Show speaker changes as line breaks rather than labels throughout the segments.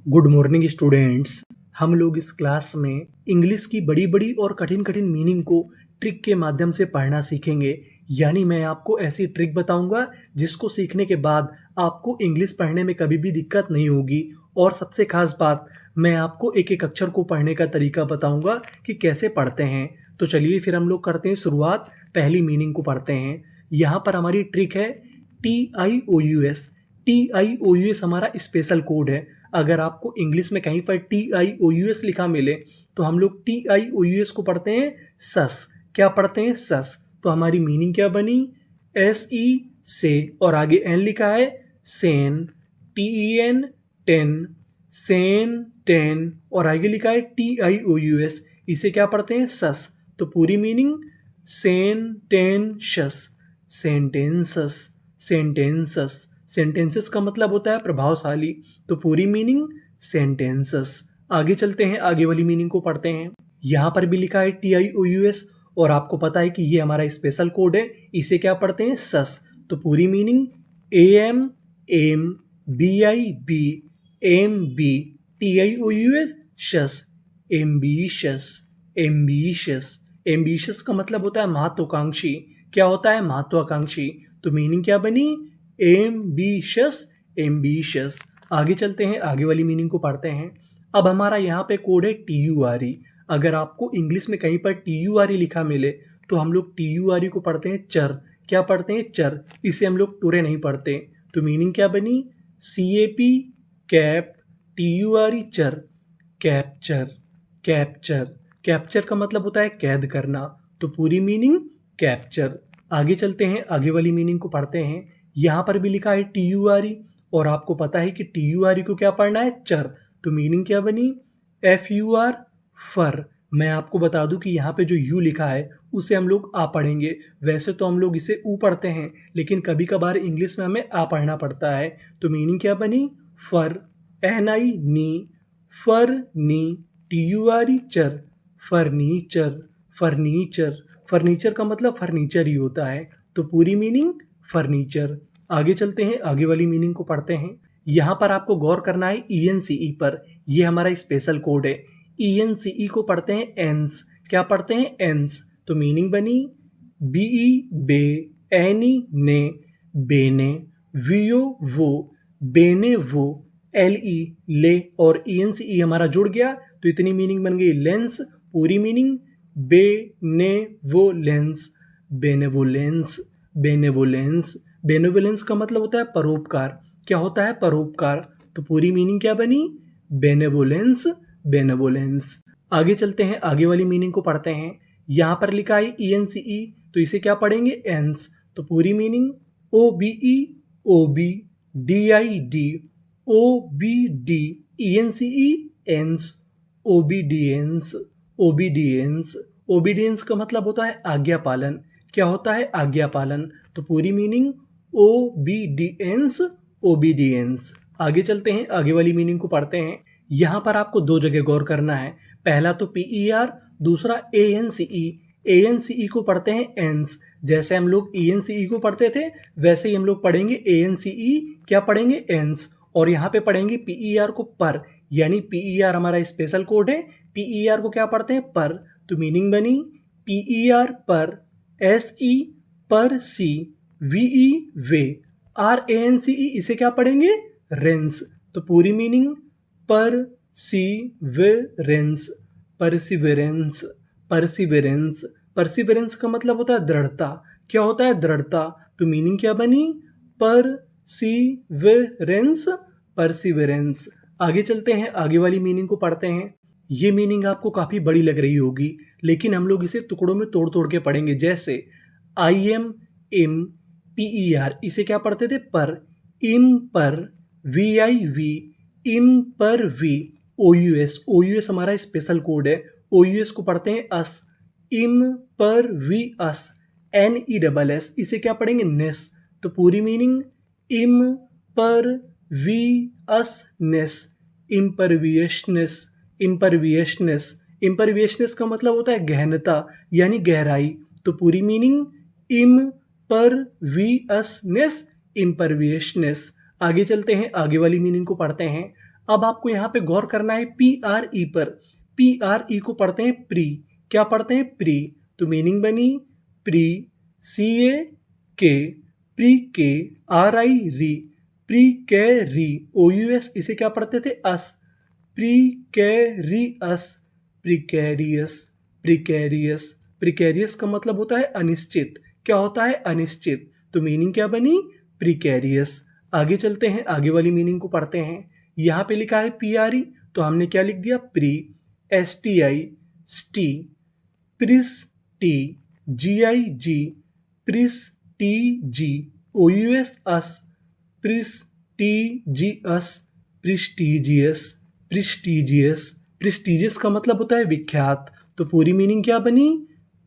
Good morning students. हम लोग इस क्लास में इंग्लिश की बड़ी बड़ी और कठिन कठिन मीनिंग को ट्रिक के माध्यम से पढ़ना सीखेंगे। यानी मैं आपको ऐसी ट्रिक बताऊंगा जिसको सीखने के बाद आपको इंग्लिश पढ़ने में कभी भी दिक्कत नहीं होगी। और सबसे खास बात, मैं आपको एक एक अक्षर को पढ़ने का तरीका बताऊंगा कि कैसे पढ़ते हैं। तो चलिए फिर हम लोग करते हैं शुरुआत। पहली मीनिंग को पढ़ते हैं। यहाँ पर हमारी ट्रिक है TIOUS। TIOUS हमारा स्पेशल कोड है। अगर आपको इंग्लिश में कहीं पर TIOUS लिखा मिले तो हम लोग TIOUS को पढ़ते हैं सस। क्या पढ़ते हैं? सस। तो हमारी मीनिंग क्या बनी? SE से, और आगे एन लिखा है Sen, TEN ten, Sen ten, और आगे लिखा है TIOUS। इसे क्या पढ़ते हैं? सस। तो पूरी मीनिंग सेंटेंशस, सेंटेंसस, सेंटेंसस। सेंटेंसेस का मतलब होता है प्रभावशाली। तो पूरी मीनिंग सेंटेंसेस। आगे चलते हैं, आगे वाली मीनिंग को पढ़ते हैं। यहाँ पर भी लिखा है TIOUS, और आपको पता है कि ये हमारा स्पेशल कोड है। इसे क्या पढ़ते हैं? सस। तो पूरी मीनिंग AM एम, BIB MB, TIOUS शस, एम्बिशस, एम्बिशस। एम्बिशस का मतलब होता है महत्वाकांक्षी। क्या होता है? महत्वाकांक्षी। तो मीनिंग क्या बनी? Ambitious, ambitious. आगे चलते हैं, आगे वाली मीनिंग को पढ़ते हैं। अब हमारा यहाँ पे कोड है TURE। अगर आपको इंग्लिश में कहीं पर TURE लिखा मिले तो हम लोग TURE को पढ़ते हैं चर। क्या पढ़ते हैं? चर। इसे हम लोग टुरे नहीं पढ़ते। तो मीनिंग क्या बनी? CAP कैप, TURE चर, कैप्चर, कैप्चर। कैप्चर का मतलब होता है कैद करना। तो पूरी मीनिंग कैप्चर। आगे चलते हैं, आगे वाली मीनिंग को पढ़ते हैं। यहाँ पर भी लिखा है TURE, और आपको पता है कि TURE को क्या पढ़ना है? चर। तो मीनिंग क्या बनी? FUR फर। मैं आपको बता दूं कि यहाँ पे जो यू लिखा है उसे हम लोग आ पढ़ेंगे। वैसे तो हम लोग इसे ऊ पढ़ते हैं, लेकिन कभी कभार इंग्लिश में हमें आ पढ़ना पड़ता है। तो मीनिंग क्या बनी? फर, NI नी, फर नी, TURE चर, फर्नीचर, फर्नीचर। फर्नीचर का मतलब फर्नीचर ही होता है। तो पूरी मीनिंग फर्नीचर। आगे चलते हैं, आगे वाली मीनिंग को पढ़ते हैं। यहाँ पर आपको गौर करना है ENCE पर। यह हमारा स्पेशल कोड है। ENCE को पढ़ते हैं एंस। क्या पढ़ते हैं? एंस। तो मीनिंग बनी BE बे, ENI ने, बेने, VO वो, बेने वो, LE ले, और ENCE हमारा जुड़ गया तो इतनी मीनिंग बन गई लेंस। पूरी meaning benevolence, benevolence, benevolence. Benevolence का मतलब होता है परोपकार। क्या होता है? परोपकार। तो पूरी मीनिंग क्या बनी? Benevolence, benevolence. आगे चलते हैं, आगे वाली मीनिंग को पढ़ते हैं। यहाँ पर लिखा है ENCE, तो इसे क्या पढ़ेंगे? एंस। तो पूरी meaning OBE OB, DID OBD, ENCE एंस, ओबीडियंस, ओबीडियंस। ओबीडियंस का मतलब होता है आज्ञा पालन। क्या होता है? आज्ञा पालन। तो पूरी मीनिंग ओबीडियंस, ओबीडियंस। आगे चलते हैं, आगे वाली मीनिंग को पढ़ते हैं। यहाँ पर आपको दो जगह गौर करना है। पहला तो PER, दूसरा ANCE। ANCE को पढ़ते हैं एंस। जैसे हम लोग ENCE को पढ़ते थे वैसे ही हम लोग पढ़ेंगे ANCE। क्या पढ़ेंगे? एंस। और यहाँ पे पढ़ेंगे PER को पर। यानी PER हमारा स्पेशल कोड है। PER को क्या पढ़ते हैं? पर। तो मीनिंग बनी PER पर, SE पर सी, VE वे, RANCE इसे क्या पढ़ेंगे? रेंस। तो पूरी मीनिंग पर सी वे रेंस, परसिवेरेंस, परसिवेरेंस। परसिवेरेंस का मतलब होता है दृढ़ता। क्या होता है? दृढ़ता। तो मीनिंग क्या बनी? Perseverance, perseverance. आगे चलते हैं, आगे वाली मीनिंग को पढ़ते हैं। ये मीनिंग आपको काफ़ी बड़ी लग रही होगी, लेकिन हम लोग इसे टुकड़ों में तोड़ तोड़ के पढ़ेंगे। जैसे IM इम, PER इसे क्या पढ़ते थे? पर। इम पर, VIV इम पर वी, OUS हमारा स्पेशल कोड है। OUS को पढ़ते हैं अस। इम पर वी अस, NESS इसे क्या पढ़ेंगे? नेस। तो पूरी मीनिंग इम पर वी अस नेस, इम्परवियसनेस, इम्परवियसनेस। इम्परवियसनेस का मतलब होता है गहनता, यानी गहराई। तो पूरी मीनिंग इम्परवियसनेस, इम्परवियसनेस। आगे चलते हैं, आगे वाली मीनिंग को पढ़ते हैं। अब आपको यहाँ पे गौर करना है पी आर ई पर। पी आर ई को पढ़ते हैं प्री। क्या पढ़ते हैं? प्री। तो मीनिंग बनी प्री, सी ए के, प्री के, आर आई री, प्री कै री, ओ यू एस, इसे क्या पढ़ते थे? अस। प्री कै री अस, प्रिकैरियस, प्रिकैरियस। प्रिकैरियस का मतलब होता है अनिश्चित। क्या होता है? अनिश्चित। तो मीनिंग क्या बनी? प्रिकैरियस। आगे चलते हैं, आगे वाली मीनिंग को पढ़ते हैं। यहाँ पे लिखा है पी आर ई, तो हमने क्या लिख दिया? प्री। एस टी आई, स्टी, प्रिस टी, जी आई जी, प्रिस टी जी, ओ यू एस अस, प्रिस टी जी अस, प्रिस्टीजियस, प्रिस्टीजियस। प्रिस्टीजियस का मतलब होता है विख्यात। तो पूरी मीनिंग क्या बनी?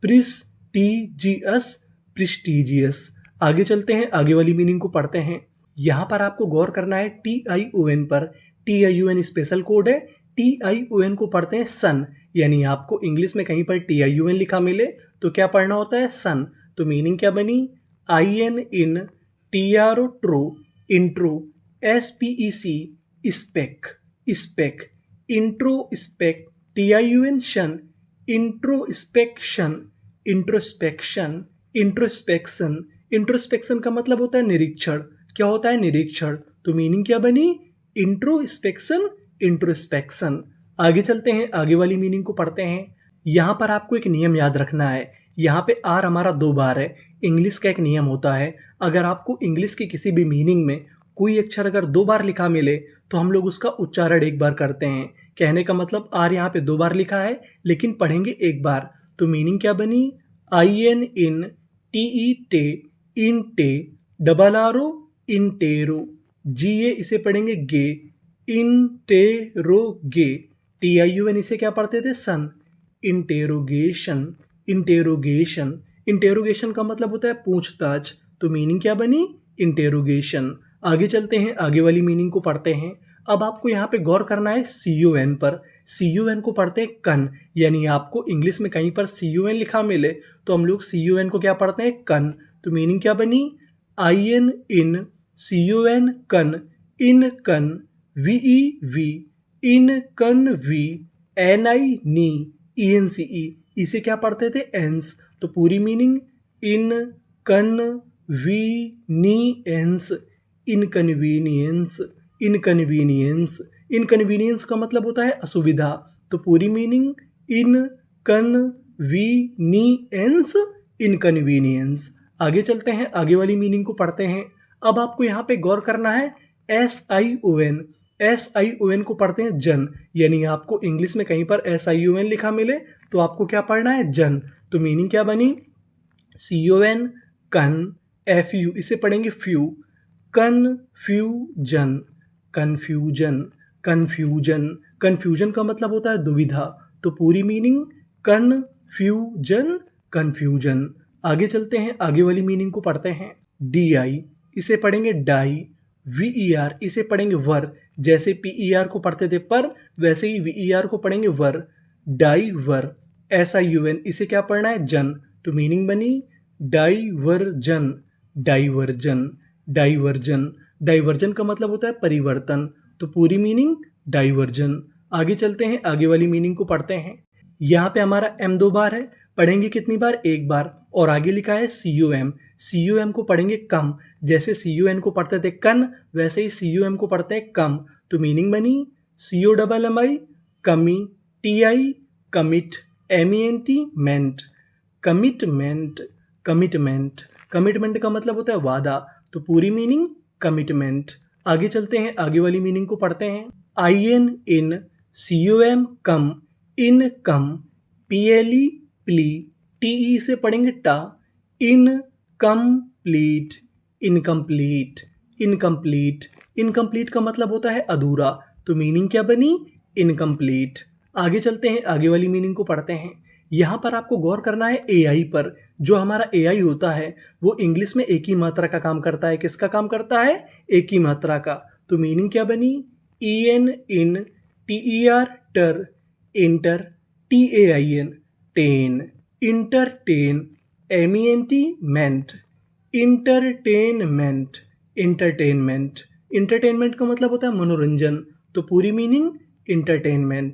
प्रिस्टीजियस, प्रिस्टीजियस। आगे चलते हैं, आगे वाली मीनिंग को पढ़ते हैं। यहाँ पर आपको गौर करना है टी आई ओ एन पर। T I O N special code है। टी आई ओ एन को पढ़ते हैं सन, यानी आपको इंग्लिश में कहीं पर टी आई ओ एन लिखा मिले तो क्या पढ़ना होता है? सन। तो मीनिंग क्या बनी? I N in, T R O tro, intro, S P E C, spec, spec, intro spec, T I you N tion, introspection, introspection, introspection. Introspection का मतलब होता है निरीक्षण। क्या होता है? निरीक्षण। तो मीनिंग क्या बनी? Introspection, introspection. आगे चलते हैं, आगे वाली मीनिंग को पढ़ते हैं। यहाँ पर आपको एक नियम याद रखना है। यहाँ पे आर हमारा 2 बार है। इंग्लिश का एक नियम होता है, अगर आपको इंग्लिश की किसी भी मीनिंग में कोई अक्षर अगर 2 बार लिखा मिले तो हम लोग उसका उच्चारण 1 बार करते हैं। कहने का मतलब आर यहाँ पे 2 बार लिखा है लेकिन पढ़ेंगे 1 बार। तो मीनिंग क्या बनी? आई एन इन, टी ई टे, इन टे, डबल आर ओ, इंटेरो, जी ए इसे पढ़ेंगे गे, इंटेरो गे, टी आई यू एन इसे क्या पढ़ते थे? सन। Interrogation, interrogation. इंटेरोगेशन का मतलब होता है पूछताछ। तो मीनिंग क्या बनी? इंटेरोगेशन। आगे चलते हैं, आगे वाली मीनिंग को पढ़ते हैं। अब आपको यहाँ पे गौर करना है सी यू एन पर। सी यू एन को पढ़ते हैं कन, यानी आपको इंग्लिश में कहीं पर सी यू एन लिखा मिले तो हम लोग सी यू एन को क्या पढ़ते हैं? कन। तो मीनिंग क्या बनी? I N in, C U N कन, इन कन, वी ई वी, इन कन वी, एन आई नी, ई एन सी ई, इसे क्या पढ़ते थे? एंस। तो पूरी मीनिंग इन कन वी नी एंस, इनकन्वीनियंस, इनकन्वीनियंस। इनकन्वीनियंस का मतलब होता है असुविधा। तो पूरी मीनिंग इन कन वी नी एंस, इनकन्वीनियंस। आगे चलते हैं, आगे वाली मीनिंग को पढ़ते हैं। अब आपको यहाँ पे गौर करना है S I O N. S I O N को पढ़ते हैं जन, यानी आपको इंग्लिश में कहीं पर एस आई ओ एन लिखा मिले तो आपको क्या पढ़ना है? जन। तो मीनिंग क्या बनी? सी ओ एन कन, एफ यू इसे पढ़ेंगे few, confusion, confusion, confusion. Confusion का मतलब होता है दुविधा। तो पूरी मीनिंग कन्फ्यूजन, कन्फ्यूजन। आगे चलते हैं, आगे वाली मीनिंग को पढ़ते हैं। डी आई इसे पढ़ेंगे डाई, वी ई आर इसे पढ़ेंगे वर, जैसे पी ई आर को पढ़ते थे पर वैसे ही वी ई आर को पढ़ेंगे वर, डाई वर। एस आई यू एन इसे क्या पढ़ना है? जन। तो मीनिंग बनी डाइवर्जन, डाइवर्जन, डाइवर्जन। डाइवर्जन का मतलब होता है परिवर्तन। तो पूरी मीनिंग डाइवर्जन। आगे चलते हैं, आगे वाली मीनिंग को पढ़ते हैं। यहाँ पे हमारा एम 2 बार है, पढ़ेंगे कितनी बार? 1 बार। और आगे लिखा है सी यू एम। सी यू एम को पढ़ेंगे कम, जैसे सी यू एन को पढ़ते थे कन वैसे ही सी यू एम को पढ़ते हैं कम। तो मीनिंग बनी सी O double M I, commi, T I, commit, M E N T, ment, commitment, commitment. Commitment का मतलब होता है वादा। तो पूरी मीनिंग कमिटमेंट। आगे चलते हैं, आगे वाली मीनिंग को पढ़ते हैं। I N in, C U M com, in com, P L E ple, T E से पढ़ेंगे te, in complete, incomplete, incomplete. Incomplete का मतलब होता है अधूरा। तो मीनिंग क्या बनी? इनकम्प्लीट। आगे चलते हैं, आगे वाली मीनिंग को पढ़ते हैं। यहाँ पर आपको गौर करना है ए आई पर। जो हमारा ए आई होता है वो इंग्लिश में एक ही मात्रा का काम करता है। किसका काम करता है? एक ही मात्रा का। तो मीनिंग क्या बनी? E N in, T E R ter, enter, T A I N tain, entertain, M E N T ment, entertainment, entertainment. Entertainment का मतलब होता है मनोरंजन। तो पूरी मीनिंग इंटरटेनमेंट।